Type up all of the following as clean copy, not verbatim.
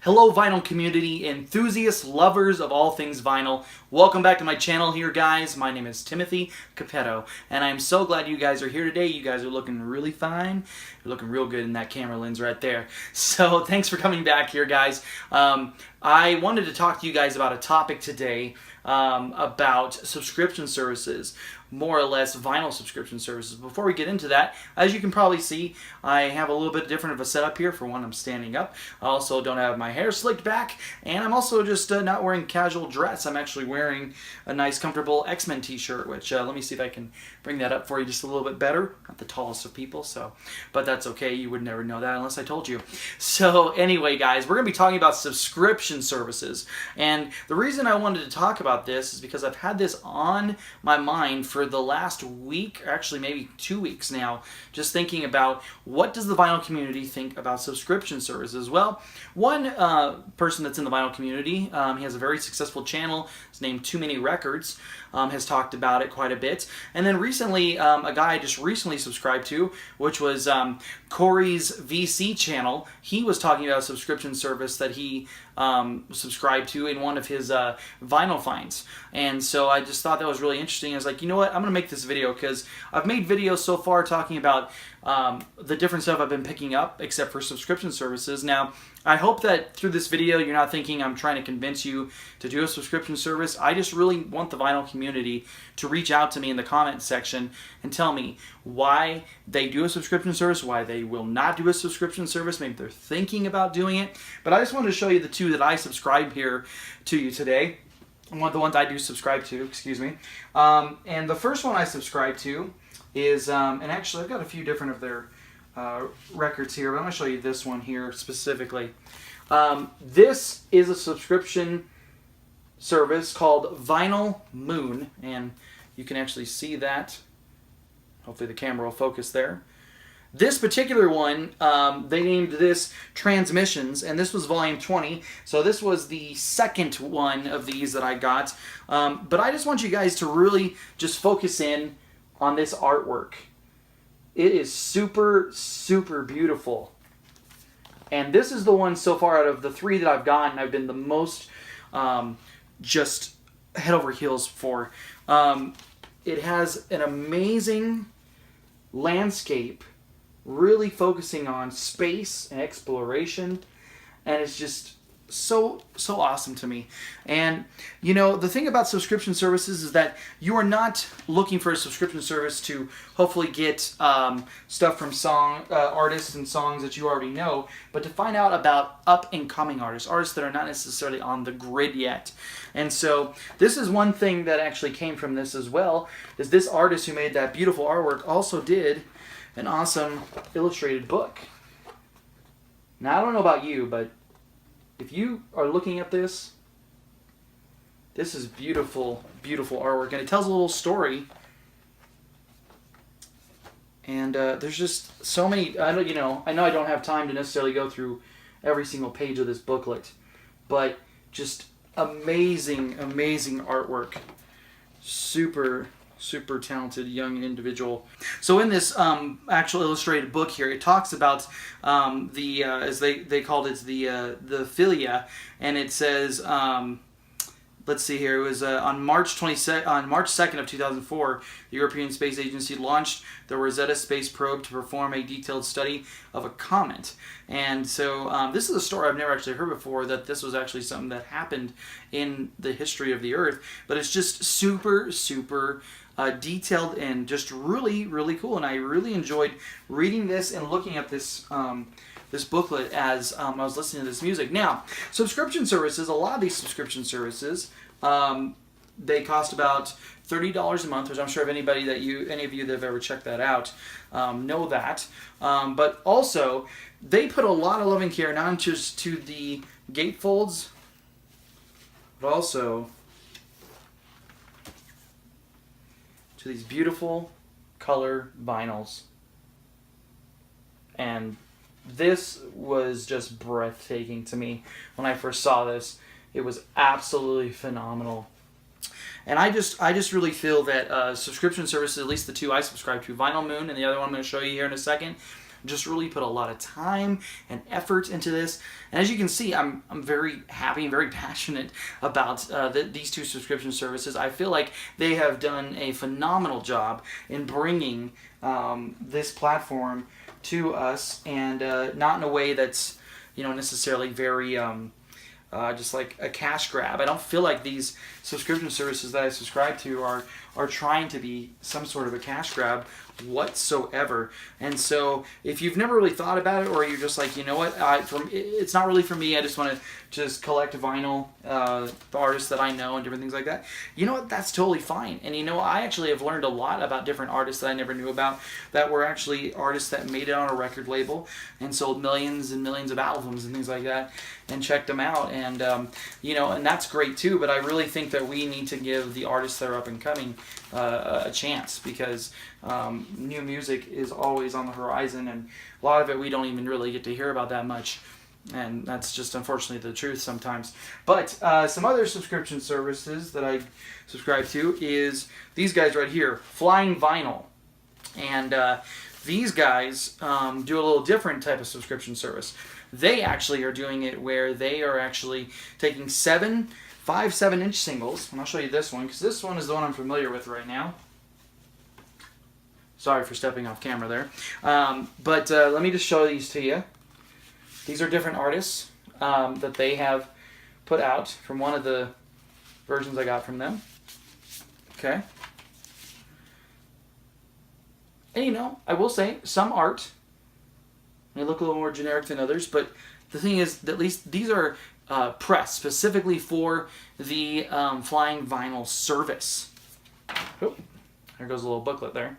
Hello vinyl community, enthusiasts, lovers of all things vinyl. Welcome back to my channel here, guys. My name is Timothy Capetto, and I'm so glad you guys are here today. You guys are looking really fine. You're looking real good in that camera lens right there. So thanks for coming back here, guys. I wanted to talk to you guys about a topic today about subscription services, more or less vinyl subscription services. Before we get into that, as you can probably see, I have a little bit different of a setup here. For one, I'm standing up. I also don't have my hair slicked back, and I'm also just not wearing casual dress. I'm actually wearing a nice, comfortable X-Men t-shirt, which let me see if I can bring that up for you just a little bit better. Not the tallest of people, but that's okay. You would never know that unless I told you. So anyway, guys, we're going to be talking about subscription services, and the reason I wanted to talk about this is because I've had this on my mind for the last week, or actually maybe 2 weeks now, just thinking about what does the vinyl community think about subscription services. Well, one person that's in the vinyl community, he has a very successful channel. It's named Too Many Records, has talked about it quite a bit. And then recently, a guy I just recently subscribed to, which was Corey's VC channel, he was talking about a subscription service that he subscribed to in one of his vinyl finds. And so I just thought that was really interesting. I was like, you know what, I'm going to make this video because I've made videos so far talking about the different stuff I've been picking up except for subscription services. Now, I hope that through this video you're not thinking I'm trying to convince you to do a subscription service. I just really want the vinyl community to reach out to me in the comment section and tell me why they do a subscription service, why they will not do a subscription service. Maybe they're thinking about doing it. But I just wanted to show you the two that I subscribe here to you today. One of the ones I do subscribe to, excuse me. And the first one I subscribe to is, and actually I've got a few different of their records here, but I'm going to show you this one here specifically. This is a subscription service called Vinyl Moon, and you can actually see that. Hopefully the camera will focus there. This particular one, they named this Transmissions, and this was volume 20, so this was the second one of these that I got. But I just want you guys to really just focus in on this artwork. It is super, super beautiful. And this is the one so far out of the three that I've gotten, I've been the most just head over heels for. It has an amazing landscape, really focusing on space and exploration, and it's just so awesome to me. And you know, the thing about subscription services is that you are not looking for a subscription service to hopefully get stuff from artists and songs that you already know, but to find out about up and coming artists that are not necessarily on the grid yet. And so this is one thing that actually came from this as well, is this artist who made that beautiful artwork also did an awesome illustrated book. Now I don't know about you, but if you are looking at this, this is beautiful, beautiful artwork, and it tells a little story. And there's just so many. I know I don't have time to necessarily go through every single page of this booklet, but just amazing, amazing artwork. Super talented young individual. So in this actual illustrated book here, it talks about as they called it, the philia, and it says, let's see here, it was on March 2nd of 2004, the European Space Agency launched the Rosetta space probe to perform a detailed study of a comet. And so this is a story I've never actually heard before, that this was actually something that happened in the history of the Earth, but it's just super detailed and just really cool. And I really enjoyed reading this and looking at this this booklet as I was listening to this music. Now, subscription services, a lot of these subscription services, they cost about $30 a month, which I'm sure if any of you that have ever checked that out know that. But also, they put a lot of love and care not just to the gatefolds, but also to these beautiful color vinyls. And this was just breathtaking to me when I first saw this. It was absolutely phenomenal. And I just really feel that subscription services, at least the two I subscribe to, Vinyl Moon and the other one I'm going to show you here in a second, just really put a lot of time and effort into this. And as you can see, I'm very happy and very passionate about these two subscription services. I feel like they have done a phenomenal job in bringing this platform to us, and not in a way that's, you know, necessarily very just like a cash grab. I don't feel like these subscription services that I subscribe to are trying to be some sort of a cash grab whatsoever. And so if you've never really thought about it, or you're just like, you know what, it's not really for me, I just want to just collect vinyl, the artists that I know and different things like that, you know what, that's totally fine. And you know, I actually have learned a lot about different artists that I never knew about, that were actually artists that made it on a record label and sold millions and millions of albums and things like that, and checked them out. And you know, and that's great too, but I really think that we need to give the artists that are up and coming a chance, because new music is always on the horizon, and a lot of it we don't even really get to hear about that much, and that's just unfortunately the truth sometimes. But some other subscription services that I subscribe to is these guys right here, Flying Vinyl. And these guys do a little different type of subscription service. They actually are doing it where they are actually taking 5 7-inch singles, and I'll show you this one, because this one is the one I'm familiar with right now. Sorry for stepping off camera there. But let me just show these to you. These are different artists that they have put out from one of the versions I got from them. Okay. And you know, I will say, some art may look a little more generic than others, but the thing is that at least these are pressed specifically for the Flying Vinyl service. Oh, there goes a little booklet there.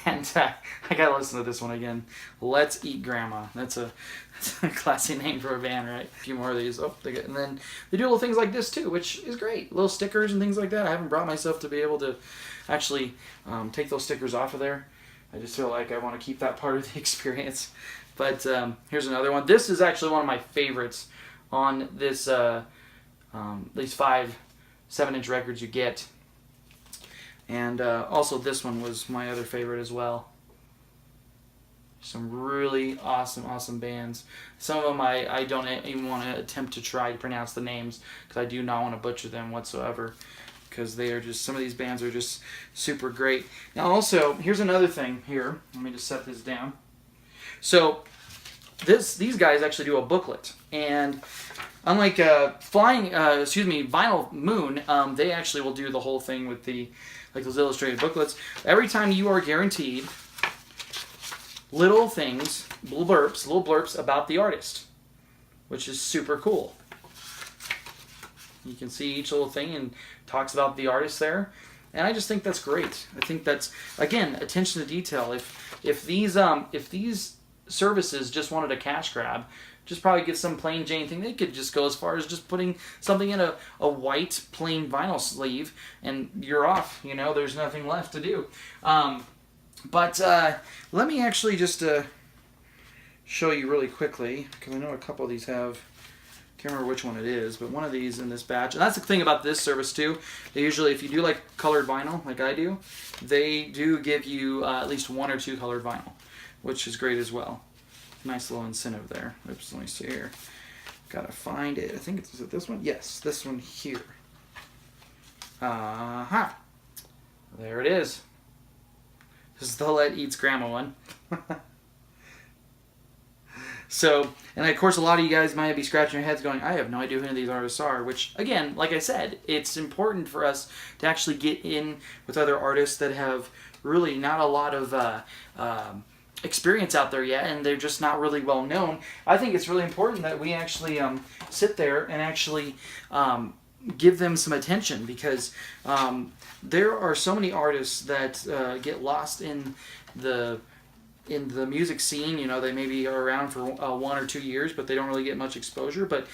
And I gotta listen to this one again. Let's Eat Grandma. That's a classy name for a band, right? A few more of these. Oh, and then they do little things like this too, which is great. Little stickers and things like that. I haven't brought myself to be able to actually take those stickers off of there. I just feel like I want to keep that part of the experience. But here's another one. This is actually one of my favorites on this these 5 7-inch records you get. And also this one was my other favorite as well. Some really awesome bands. Some of them I don't even want to attempt to try to pronounce the names, because I do not want to butcher them whatsoever, because they are just, some of these bands are just super great. Now also, here's another thing here. Let me just set this down. So these guys actually do a booklet, and unlike Vinyl Moon, they actually will do the whole thing with the, like those illustrated booklets. Every time you are guaranteed little things, little blurps about the artist, which is super cool. You can see each little thing and talks about the artist there, and I just think that's great. I think that's, again, attention to detail. If these services just wanted a cash grab, just probably get some plain Jane thing, they could just go as far as just putting something in a white plain vinyl sleeve, and you're off. You know, there's nothing left to do. But let me actually just show you really quickly, because I know a couple of these have, can't remember which one it is, but one of these in this batch. And that's the thing about this service too. They usually, if you do like colored vinyl, like I do, they do give you at least 1 or 2 colored vinyl, which is great as well. Nice little incentive there. Oops, let me see here. Gotta find it. I think it's, is it this one? Yes, this one here. There it is. This is the Let Eats Grandma one. So, and of course a lot of you guys might be scratching your heads going, I have no idea who any of these artists are, which, again, like I said, it's important for us to actually get in with other artists that have really not a lot of experience out there yet, and they're just not really well known. I think it's really important that we actually sit there and actually give them some attention, because there are so many artists that get lost in the music scene. You know, they maybe are around for 1 or 2 years, but they don't really get much exposure. But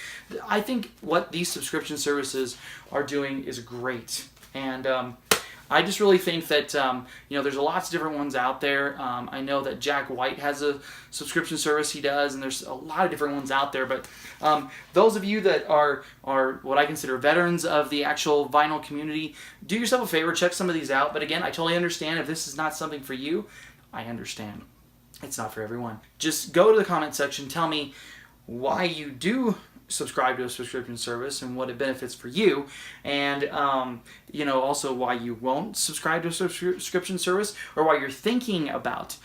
I think what these subscription services are doing is great, and I just really think that, you know, there's lots of different ones out there. I know that Jack White has a subscription service he does, and there's a lot of different ones out there. But those of you that are what I consider veterans of the actual vinyl community, do yourself a favor, check some of these out. But again, I totally understand if this is not something for you. I understand. It's not for everyone. Just go to the comment section, tell me why you do subscribe to a subscription service and what it benefits for you, and also why you won't subscribe to a subscription service, or why you're thinking about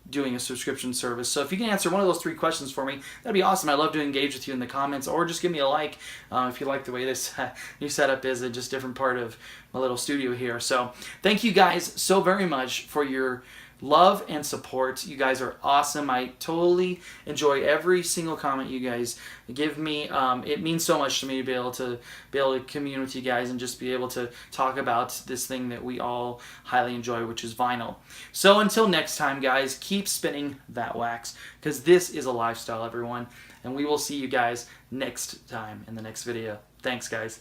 doing a subscription service. So if you can answer one of those 3 questions for me, that'd be awesome. I'd love to engage with you in the comments, or just give me a like if you like the way this new setup is, just different part of my little studio here. So thank you guys so very much for your love and support. You guys are awesome. I totally enjoy every single comment you guys give me. It means so much to me to be able to commune with you guys and just be able to talk about this thing that we all highly enjoy, which is vinyl. So until next time, guys, keep spinning that wax, because this is a lifestyle, everyone. And we will see you guys next time in the next video. Thanks, guys.